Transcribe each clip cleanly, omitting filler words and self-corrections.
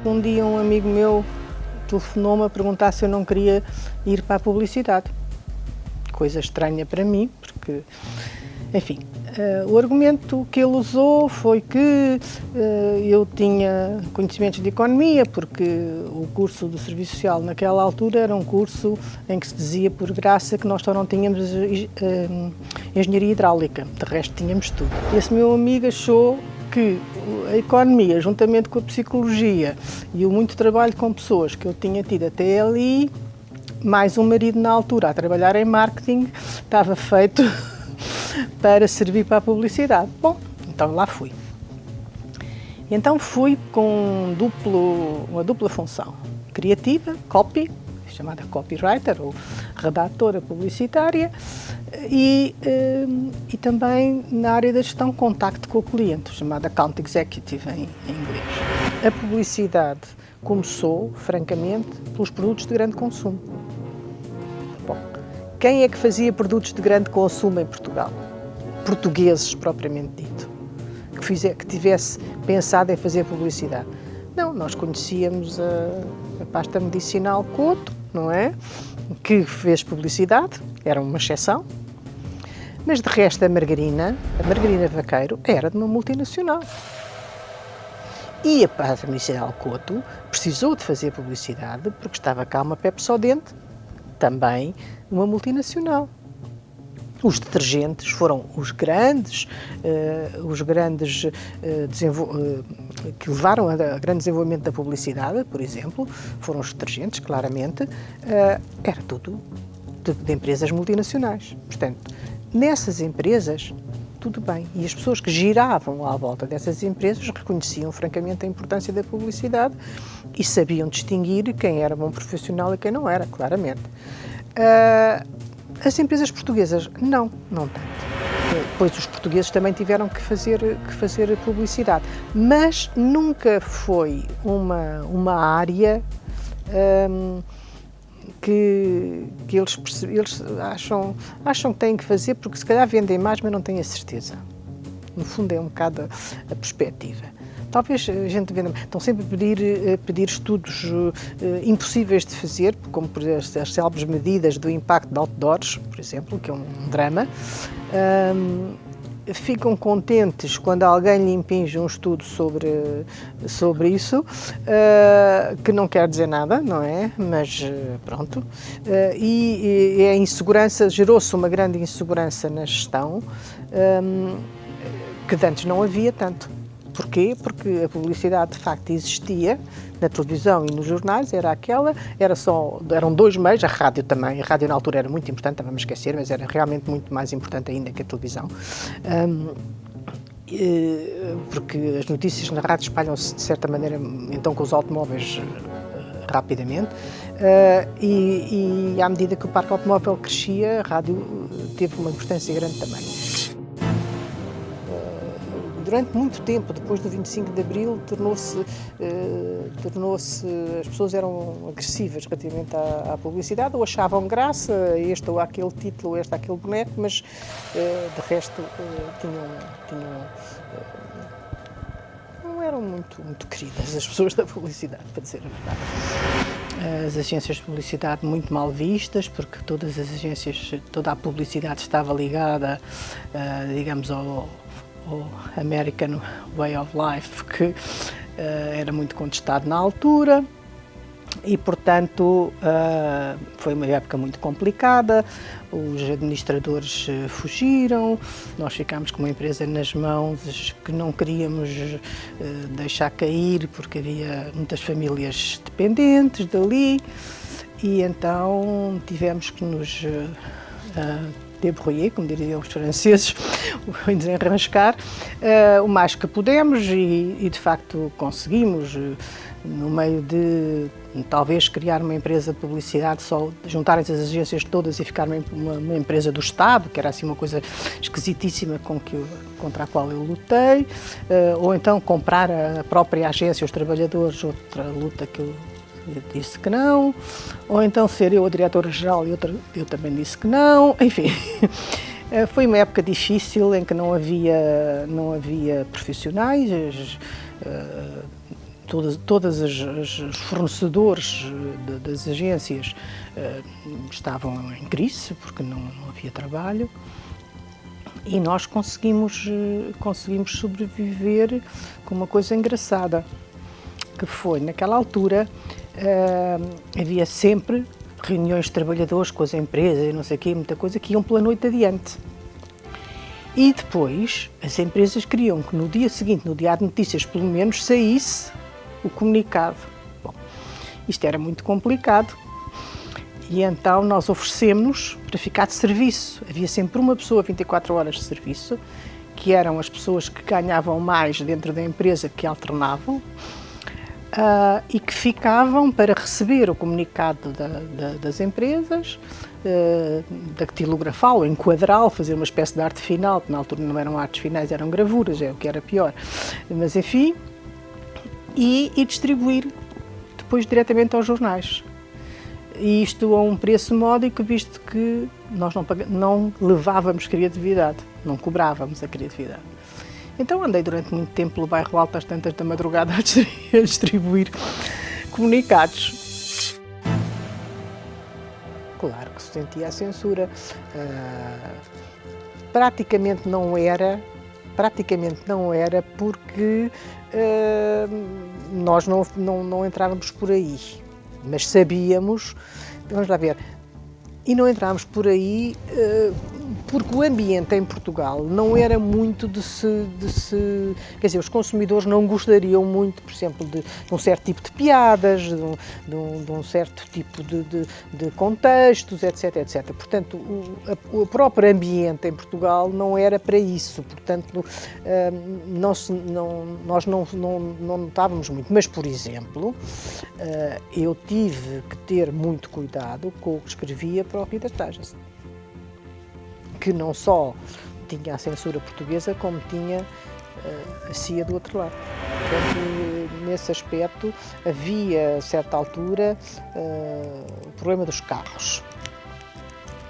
que um dia um amigo meu telefonou-me a perguntar se eu não queria ir para a publicidade. Coisa estranha para mim, porque, enfim, o argumento que ele usou foi que eu tinha conhecimentos de economia, porque o curso do Serviço Social naquela altura era um curso em que se dizia por graça que nós só não tínhamos engenharia hidráulica, de resto tínhamos tudo. Esse meu amigo achou que a economia, juntamente com a psicologia e o muito trabalho com pessoas que eu tinha tido até ali, mais um marido na altura a trabalhar em marketing, estava feito para servir para a publicidade. Bom, então lá fui. Então fui com uma dupla função, criativa, copy, chamada copywriter ou redatora publicitária, e também na área da gestão contacto com o cliente, chamada account executive em inglês. A publicidade começou, francamente, pelos produtos de grande consumo. Bom, quem é que fazia produtos de grande consumo em Portugal? Portugueses, propriamente dito, que tivesse pensado em fazer publicidade. Não, nós conhecíamos a pasta medicinal Couto, não é? Que fez publicidade, era uma exceção, mas de resto a margarina Vaqueiro, era de uma multinacional. E a pasta medicinal Couto precisou de fazer publicidade porque estava cá uma Pepsodente, também uma multinacional. Os detergentes foram os grandes que levaram a grande desenvolvimento da publicidade, por exemplo, foram os detergentes, claramente, era tudo de empresas multinacionais. Portanto, nessas empresas, tudo bem. E as pessoas que giravam à volta dessas empresas reconheciam francamente a importância da publicidade e sabiam distinguir quem era bom profissional e quem não era, claramente. As empresas portuguesas, não tanto. Pois os portugueses também tiveram que fazer publicidade, mas nunca foi uma área que eles acham que têm que fazer porque se calhar vendem mais, mas não têm a certeza. No fundo é um bocado a perspectiva. Talvez a gente venda, estão sempre a pedir estudos impossíveis de fazer, como por as célebres medidas do impacto de outdoors, por exemplo, que é um drama. Ficam contentes quando alguém lhe impinge um estudo sobre isso, que não quer dizer nada, não é? Mas pronto. E a insegurança, gerou-se uma grande insegurança na gestão, que antes não havia tanto. Porquê? Porque a publicidade de facto existia na televisão e nos jornais, eram dois meios, a rádio também, a rádio na altura era muito importante, não vamos esquecer, mas era realmente muito mais importante ainda que a televisão. Porque as notícias na rádio espalham-se de certa maneira, então com os automóveis rapidamente, e à medida que o parque automóvel crescia, a rádio teve uma importância grande também. Durante muito tempo, depois do 25 de Abril, as pessoas eram agressivas relativamente à publicidade, ou achavam graça este ou aquele título, ou este ou aquele boneco, mas de resto não eram muito queridas as pessoas da publicidade, para dizer a verdade. As agências de publicidade muito mal vistas, porque toda a publicidade estava ligada, digamos, ao American Way of Life, que era muito contestado na altura e, portanto, foi uma época muito complicada, os administradores fugiram, nós ficámos com uma empresa nas mãos que não queríamos deixar cair porque havia muitas famílias dependentes dali e então tivemos que nos débrouiller, como diriam os franceses, desenrascar o mais que pudemos e de facto conseguimos, no meio de talvez criar uma empresa de publicidade, só juntarem-se as agências todas e ficar uma empresa do Estado, que era assim uma coisa esquisitíssima contra a qual eu lutei, ou então comprar a própria agência, os trabalhadores, outra luta que eu disse que não, ou então ser eu a diretora-geral e eu também disse que não, enfim. Foi uma época difícil em que não havia profissionais, todas os fornecedores das agências estavam em crise, porque não havia trabalho, e nós conseguimos sobreviver com uma coisa engraçada, que foi, naquela altura, havia sempre reuniões de trabalhadores com as empresas e não sei o quê, muita coisa, que iam pela noite adiante. E depois, as empresas queriam que no dia seguinte, no Diário de Notícias, pelo menos, saísse o comunicado. Bom, isto era muito complicado e então nós oferecemos para ficar de serviço. Havia sempre uma pessoa 24 horas de serviço, que eram as pessoas que ganhavam mais dentro da empresa, que alternavam, e que ficavam para receber o comunicado das empresas, dactilografá-lo, enquadrá-lo, fazer uma espécie de arte final, que na altura não eram artes finais, eram gravuras, é o que era pior. Mas enfim, e distribuir depois diretamente aos jornais. E isto a um preço módico, visto que nós não levávamos criatividade, não cobrávamos a criatividade. Então andei durante muito tempo pelo bairro Alto, às tantas da madrugada, a distribuir comunicados. Claro que se sentia a censura. Praticamente não era porque nós não entrávamos por aí, mas sabíamos, vamos lá ver, e não entrávamos por aí porque o ambiente em Portugal não era muito de se... Quer dizer, os consumidores não gostariam muito, por exemplo, de um certo tipo de piadas, de um certo tipo de contextos, etc, etc. Portanto, o próprio ambiente em Portugal não era para isso, portanto, nós não notávamos muito. Mas, por exemplo, eu tive que ter muito cuidado com o que escrevia para o Reader's Digest, que não só tinha a censura portuguesa, como tinha a CIA do outro lado. Portanto, nesse aspecto, havia, a certa altura, o problema dos carros.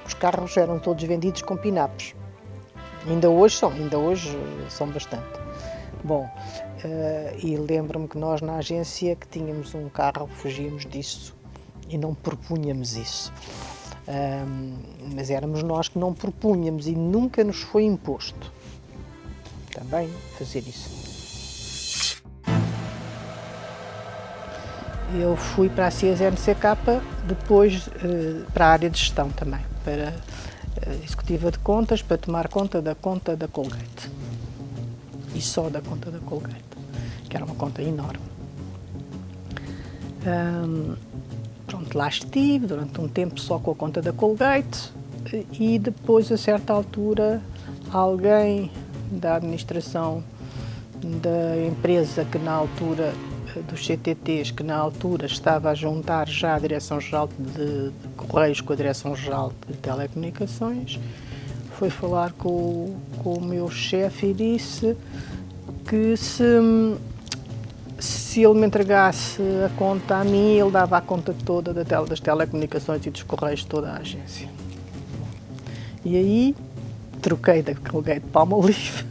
Os carros eram todos vendidos com pin-ups. Ainda hoje são bastante. Bom, e lembro-me que nós na agência que tínhamos um carro, fugíamos disso e não propunhamos isso. Mas éramos nós que não propunhamos e nunca nos foi imposto também fazer isso. Eu fui para a CIES-NCK, depois para a área de gestão também, para executiva de contas, para tomar conta da Colgate. E só da conta da Colgate, que era uma conta enorme. Pronto, lá estive durante um tempo só com a conta da Colgate e depois, a certa altura, alguém da administração da empresa que na altura, dos CTTs, que na altura estava a juntar já a Direção-Geral de Correios com a Direção-Geral de Telecomunicações, foi falar com o meu chefe e disse que se ele me entregasse a conta a mim, ele dava a conta toda das telecomunicações e dos correios de toda a agência. E aí troquei da Colgate Palmolive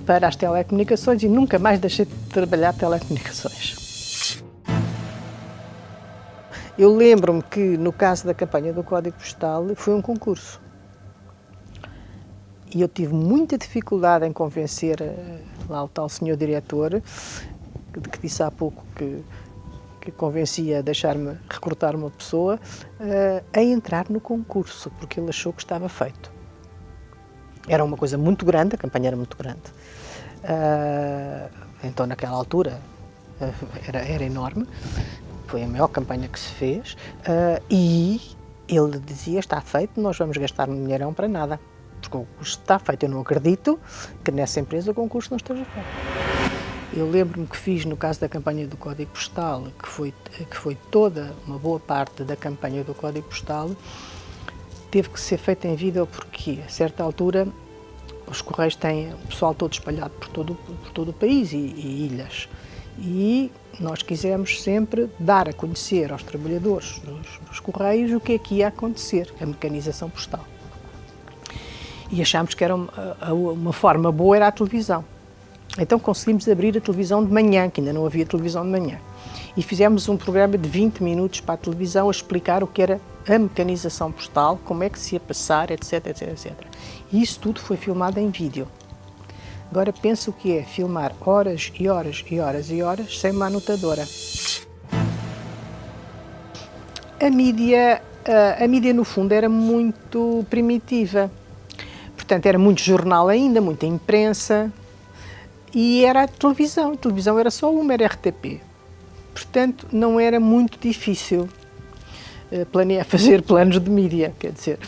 para as telecomunicações e nunca mais deixei de trabalhar telecomunicações. Eu lembro-me que no caso da campanha do Código Postal foi um concurso. E eu tive muita dificuldade em convencer lá o tal senhor diretor, que disse há pouco que convencia a deixar-me recrutar uma pessoa, a entrar no concurso, porque ele achou que estava feito. Era uma coisa muito grande, a campanha era muito grande. Então, naquela altura, era enorme, foi a maior campanha que se fez, e ele dizia, está feito, nós vamos gastar um dinheirão para nada. Porque o concurso está feito. Eu não acredito que nessa empresa o concurso não esteja feito. Eu lembro-me que fiz, no caso da campanha do Código Postal, que foi toda uma boa parte da campanha do Código Postal, teve que ser feita em vídeo porque, a certa altura, os Correios têm o pessoal todo espalhado por todo o país e ilhas. E nós quisemos sempre dar a conhecer aos trabalhadores dos Correios o que é que ia acontecer, a mecanização postal. E achámos que era uma forma boa, era a televisão. Então conseguimos abrir a televisão de manhã, que ainda não havia televisão de manhã. E fizemos um programa de 20 minutos para a televisão a explicar o que era a mecanização postal, como é que se ia passar, etc, etc, etc. E isso tudo foi filmado em vídeo. Agora pensa o que é filmar horas e horas e horas e horas sem uma anotadora. A mídia no fundo era muito primitiva. Portanto, era muito jornal ainda, muita imprensa, e era a televisão. A televisão era só uma, era RTP. Portanto, não era muito difícil fazer planos de mídia, quer dizer,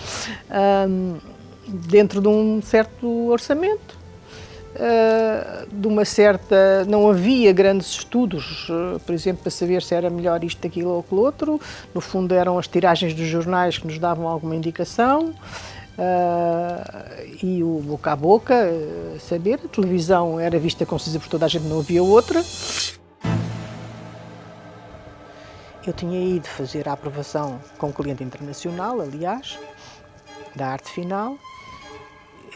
dentro de um certo orçamento, de uma certa... Não havia grandes estudos, por exemplo, para saber se era melhor isto, aquilo ou aquilo outro. No fundo, eram as tiragens dos jornais que nos davam alguma indicação. E o boca a boca, saber, a televisão era vista com certeza por toda a gente, não havia outra. Eu tinha ido fazer a aprovação com um cliente internacional, aliás, da arte final.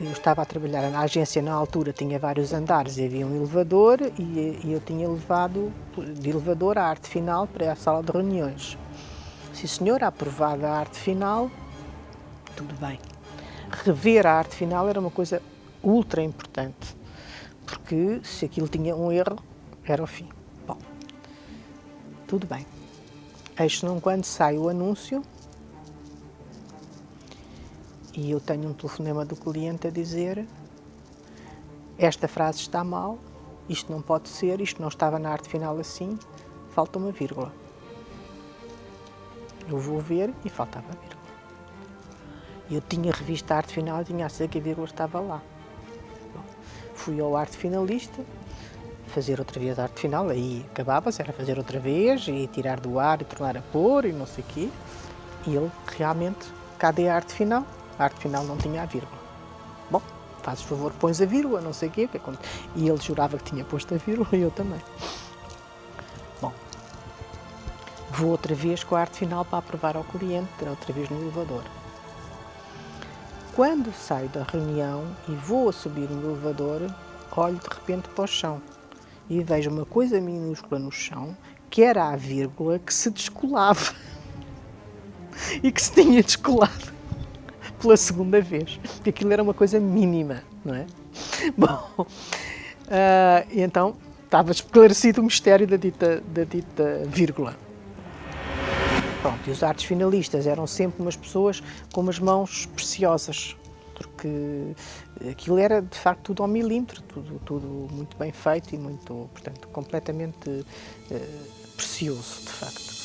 Eu estava a trabalhar na agência, na altura tinha vários andares e havia um elevador, e eu tinha levado de elevador a arte final para a sala de reuniões. Sim senhora, aprovada a arte final, tudo bem. Rever a arte final era uma coisa ultra importante, porque se aquilo tinha um erro, era o fim. Bom, tudo bem. Eis não quando sai o anúncio e eu tenho um telefonema do cliente a dizer: esta frase está mal, isto não pode ser, isto não estava na arte final assim, falta uma vírgula. Eu vou ver e faltava a vírgula. Eu tinha revisto a arte final e tinha a certeza que a vírgula estava lá. Bom, fui ao arte finalista, fazer outra vez a arte final, aí acabava-se, era fazer outra vez e tirar do ar e tornar a pôr e não sei o quê. E ele realmente, cadê a arte final não tinha a vírgula. Bom, fazes favor, pões a vírgula, não sei o quê. E ele jurava que tinha posto a vírgula e eu também. Bom, vou outra vez com a arte final para aprovar ao cliente, outra vez no elevador. Quando saio da reunião e vou a subir no elevador, olho de repente para o chão e vejo uma coisa minúscula no chão, que era a vírgula que se descolava e que se tinha descolado pela segunda vez, porque aquilo era uma coisa mínima, não é? Bom, então estava esclarecido o mistério da dita vírgula. Pronto, e os artes finalistas eram sempre umas pessoas com umas mãos preciosas, porque aquilo era de facto tudo ao milímetro, tudo muito bem feito e muito, portanto, completamente precioso, de facto.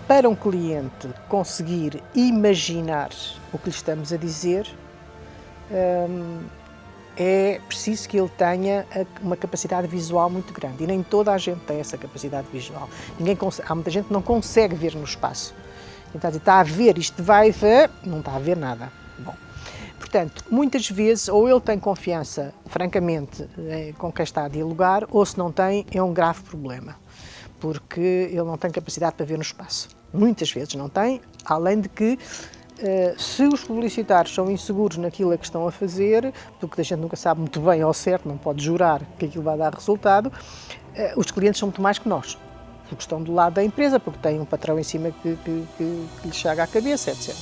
Para um cliente conseguir imaginar o que lhe estamos a dizer, é preciso que ele tenha uma capacidade visual muito grande, e nem toda a gente tem essa capacidade visual. Há muita gente que não consegue ver no espaço. Então, está a ver, isto vai ver, não está a ver nada. Bom, portanto, muitas vezes, ou ele tem confiança, francamente, com quem está a dialogar, ou se não tem, é um grave problema, porque ele não tem capacidade para ver no espaço. Muitas vezes não tem, além de que, se os publicitários são inseguros naquilo que estão a fazer, porque a gente nunca sabe muito bem ao certo, não pode jurar que aquilo vai dar resultado, os clientes são muito mais que nós, porque estão do lado da empresa, porque têm um patrão em cima que lhes chega à cabeça, etc.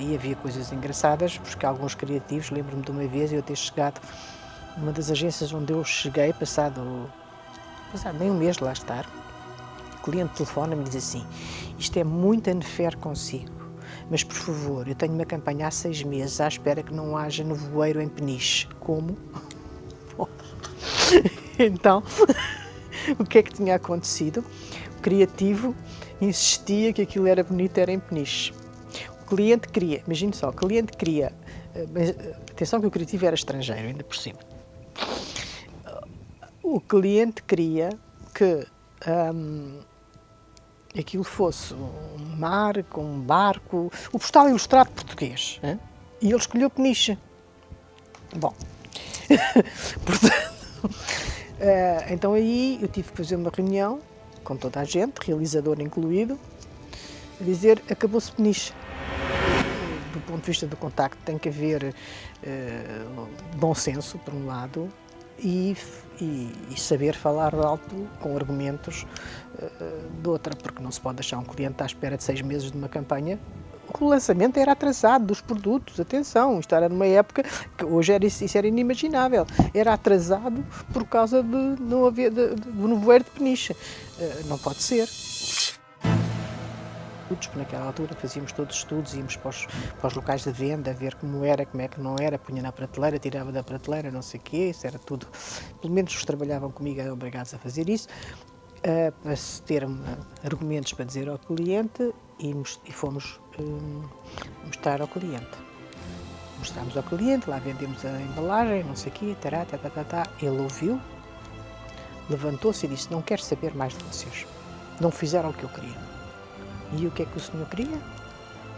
E havia coisas engraçadas, porque alguns criativos, lembro-me de uma vez eu ter chegado numa das agências onde eu cheguei, passado nem um mês de lá estar, o cliente telefona-me e diz assim: isto é muito unfair consigo, mas por favor, eu tenho uma campanha há 6 meses à espera que não haja nevoeiro em Peniche. Como? Então, o que é que tinha acontecido? O criativo insistia que aquilo era bonito, era em Peniche. O cliente queria, imagine só, o cliente queria, atenção que o criativo era estrangeiro, ainda por cima. O cliente queria que aquilo fosse um mar com um barco, o postal ilustrado português, hein? E ele escolheu Peniche. Bom, portanto, então aí eu tive que fazer uma reunião com toda a gente, realizador incluído, a dizer: acabou-se Peniche. Do ponto de vista do contacto, tem que haver bom senso, por um lado, e saber falar alto com argumentos de outra, porque não se pode deixar um cliente à espera de 6 meses de uma campanha. O lançamento era atrasado dos produtos, atenção, isto era numa época que hoje isso era inimaginável, era atrasado por causa de não haver do nevoeiro de Peniche. Não pode ser. Naquela altura fazíamos todos os estudos, íamos para os locais de venda, ver como é que não era, punha na prateleira, tirava da prateleira, não sei o quê, isso era tudo. Pelo menos os que trabalhavam comigo eram obrigados a fazer isso, para se ter argumentos para dizer ao cliente e fomos mostrar ao cliente. Mostrámos ao cliente, lá vendemos a embalagem, não sei o quê, ele ouviu, levantou-se e disse: não quero saber mais de vocês, não fizeram o que eu queria. E o que é que o senhor queria?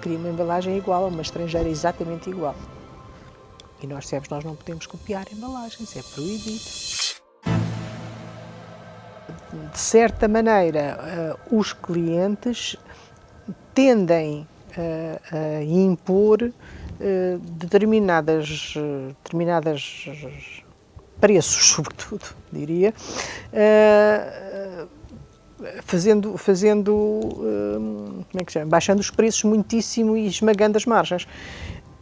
Queria uma embalagem igual a uma estrangeira exatamente igual. E nós dissemos: nós não podemos copiar embalagens, é proibido. De certa maneira, os clientes tendem a impor determinadas preços, sobretudo, diria, como é que se chama? Baixando os preços muitíssimo e esmagando as margens.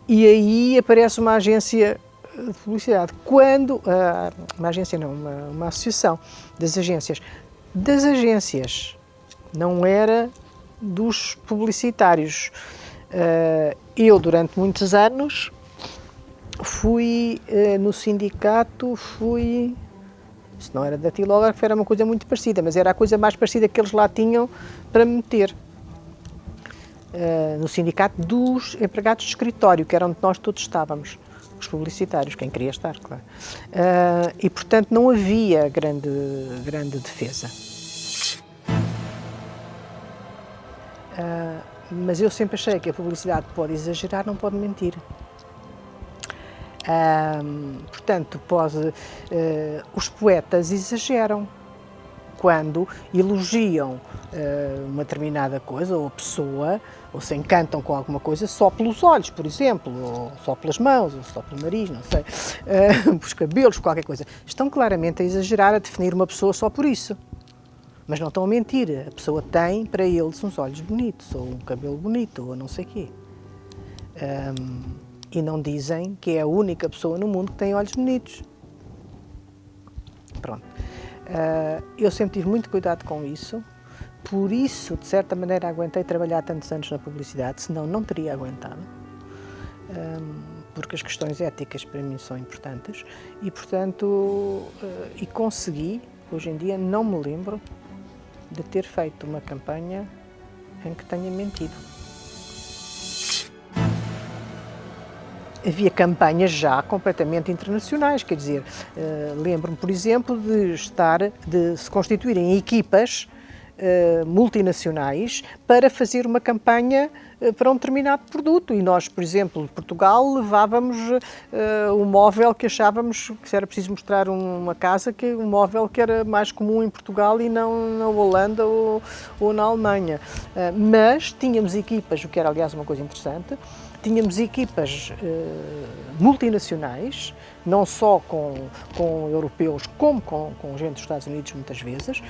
E aí aparece uma agência de publicidade. Uma agência não, uma associação das agências. Das agências, não era dos publicitários. Eu, durante muitos anos, fui no sindicato, se não era datilógrafo, era uma coisa muito parecida, mas era a coisa mais parecida que eles lá tinham para me meter. No sindicato dos empregados de escritório, que era onde nós todos estávamos, os publicitários, quem queria estar, claro. E, portanto, não havia grande defesa. Mas eu sempre achei que a publicidade pode exagerar, não pode mentir. Portanto, os poetas exageram quando elogiam uma determinada coisa ou a pessoa, ou se encantam com alguma coisa só pelos olhos, por exemplo, ou só pelas mãos, ou só pelo nariz, não sei, pelos cabelos, qualquer coisa. Estão claramente a exagerar, a definir uma pessoa só por isso. Mas não estão a mentir. A pessoa tem, para eles, uns olhos bonitos, ou um cabelo bonito, ou não sei o quê. E não dizem que é a única pessoa no mundo que tem olhos bonitos. Pronto. Eu sempre tive muito cuidado com isso, por isso, de certa maneira, aguentei trabalhar tantos anos na publicidade, senão não teria aguentado, porque as questões éticas para mim são importantes e, portanto, consegui, hoje em dia não me lembro de ter feito uma campanha em que tenha mentido. Havia campanhas já completamente internacionais, quer dizer, lembro-me, por exemplo, de se constituírem equipas multinacionais para fazer uma campanha para um determinado produto. E nós, por exemplo, de Portugal, levávamos um móvel que achávamos que, se era preciso mostrar uma casa, um móvel que era mais comum em Portugal e não na Holanda ou na Alemanha. Mas tínhamos equipas, o que era, aliás, uma coisa interessante, tínhamos equipas multinacionais, não só com europeus, como com gente dos Estados Unidos, muitas vezes,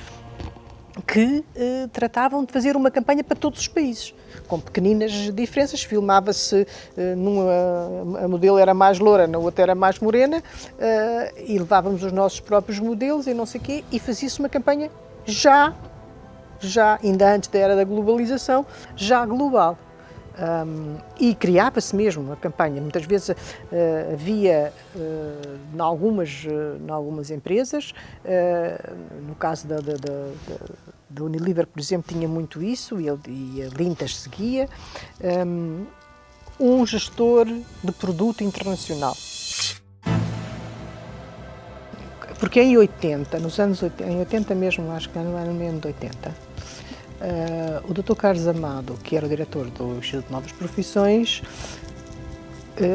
que tratavam de fazer uma campanha para todos os países, com pequeninas diferenças. Filmava-se, a modelo era mais loura, na outra era mais morena, e levávamos os nossos próprios modelos e não sei o quê, e fazia-se uma campanha já, ainda antes da era da globalização, já global. E criava-se mesmo uma campanha. Muitas vezes havia, em algumas empresas, no caso da Unilever, por exemplo, tinha muito isso, e a Lintas seguia, um gestor de produto internacional. Porque em 80, em 80 mesmo, acho que no ano mesmo de 80, o Dr. Carlos Amado, que era o diretor do Instituto de Novas Profissões,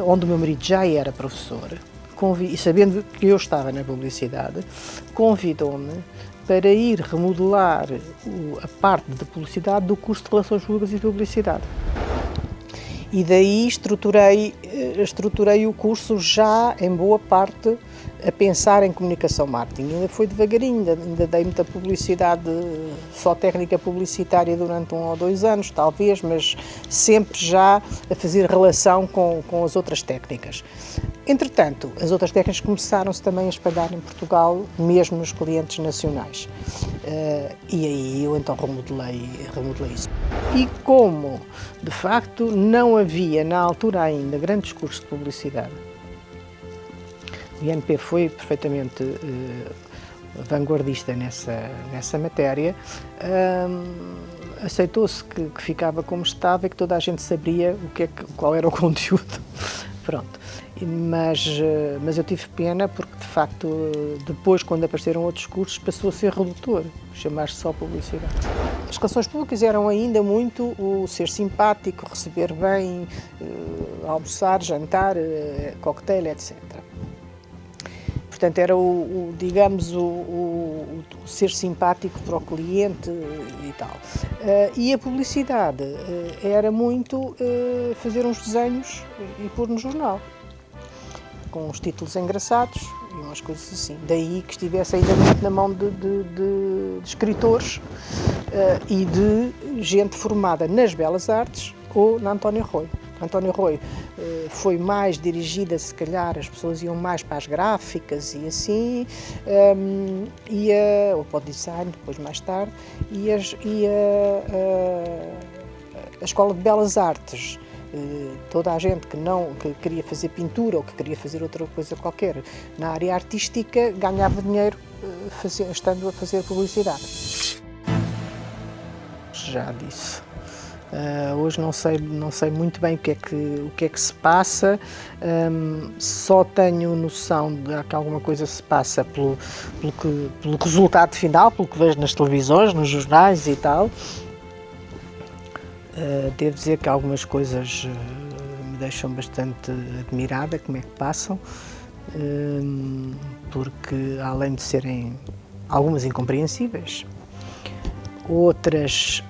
onde o meu marido já era professor, e sabendo que eu estava na publicidade, convidou-me para ir remodelar a parte de publicidade do curso de Relações Públicas e Publicidade. E daí estruturei o curso já, em boa parte, a pensar em comunicação marketing. Ainda foi devagarinho, ainda dei muita publicidade, só técnica publicitária durante 1 ou 2 anos, talvez, mas sempre já a fazer relação com as outras técnicas. Entretanto, as outras técnicas começaram-se também a espalhar em Portugal, mesmo nos clientes nacionais. E aí eu então remodelei isso. E como, de facto, não havia na altura ainda grandes cursos de publicidade, o INP foi perfeitamente vanguardista nessa matéria, aceitou-se que ficava como estava e que toda a gente sabia qual era o conteúdo. Pronto. Mas eu tive pena porque, de facto, depois, quando apareceram outros cursos, passou a ser redutor, chamar-se só publicidade. As relações públicas eram ainda muito o ser simpático, receber bem, almoçar, jantar, cocktail, etc. Portanto, era digamos, o ser simpático para o cliente e tal. E a publicidade era muito fazer uns desenhos e pôr no jornal, com uns títulos engraçados e umas coisas assim. Daí que estivesse ainda muito na mão de escritores e de gente formada nas Belas Artes ou na António Rui. António Rui foi mais dirigida, se calhar, as pessoas iam mais para as gráficas e assim, ou para o design, depois mais tarde, e a Escola de Belas Artes, toda a gente que queria fazer pintura ou que queria fazer outra coisa qualquer na área artística ganhava dinheiro estando a fazer publicidade. Já disse. Hoje não sei muito bem o que é que se passa, só tenho noção de que alguma coisa se passa pelo resultado final, pelo que vejo nas televisões, nos jornais e tal. Devo dizer que algumas coisas me deixam bastante admirada, como é que passam, porque além de serem algumas incompreensíveis, outras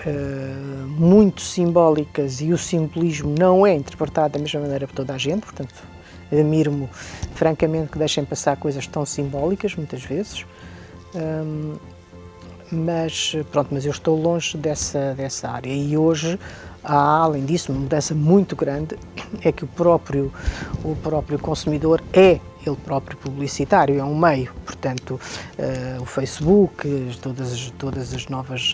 muito simbólicas, e o simbolismo não é interpretado da mesma maneira por toda a gente, portanto admiro-me francamente que deixem passar coisas tão simbólicas muitas vezes, mas eu estou longe dessa área e hoje há, além disso, uma mudança muito grande, é que o próprio consumidor é ele próprio publicitário, é um meio, portanto, o Facebook, todas as novas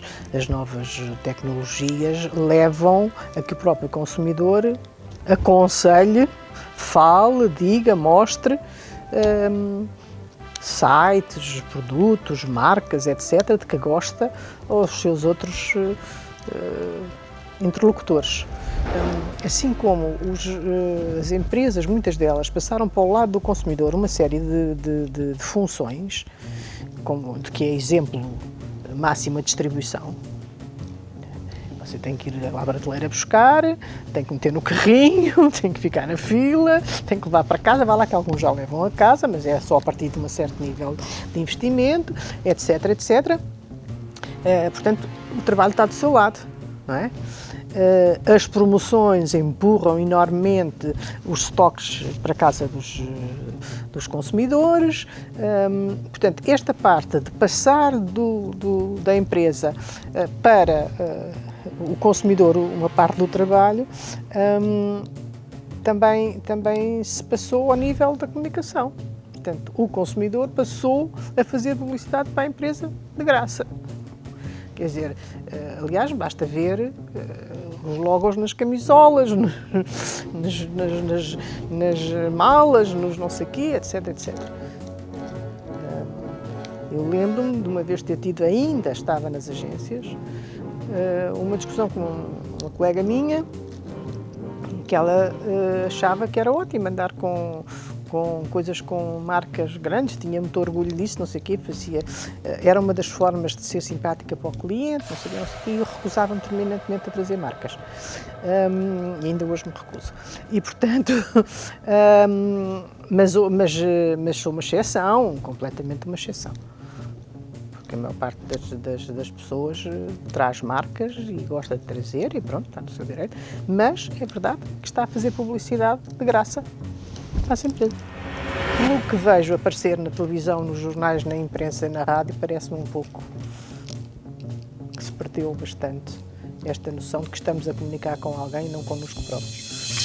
tecnologias levam a que o próprio consumidor aconselhe, fale, diga, mostre sites, produtos, marcas, etc., de que gosta aos seus outros interlocutores. Assim como as empresas, muitas delas, passaram para o lado do consumidor uma série de funções, de que é exemplo máxima distribuição. Você tem que ir à prateleira buscar, tem que meter no carrinho, tem que ficar na fila, tem que levar para casa, vai lá que alguns já levam a casa, mas é só a partir de um certo nível de investimento, etc, etc. Portanto, o trabalho está do seu lado, não é? As promoções empurram enormemente os estoques para casa dos consumidores. Portanto, esta parte de passar da empresa para o consumidor, uma parte do trabalho, também se passou ao nível da comunicação. Portanto, o consumidor passou a fazer publicidade para a empresa de graça. Quer dizer, aliás, basta ver os logos nas camisolas, nas malas, nos não sei quê, etc, etc. Eu lembro-me de uma vez ter tido, ainda estava nas agências, uma discussão com uma colega minha, que ela achava que era ótimo andar com coisas com marcas grandes, tinha muito orgulho disso, não sei o quê, era uma das formas de ser simpática para o cliente, não sei o quê, e eu recusava-me terminantemente a trazer marcas. E ainda hoje me recuso. E, portanto, mas sou uma exceção, completamente uma exceção. porque a maior parte das pessoas traz marcas e gosta de trazer e pronto, está no seu direito, mas é verdade que está a fazer publicidade de graça às empresas. Pelo que vejo aparecer na televisão, nos jornais, na imprensa e na rádio, parece-me um pouco que se perdeu bastante esta noção de que estamos a comunicar com alguém e não connosco próprios.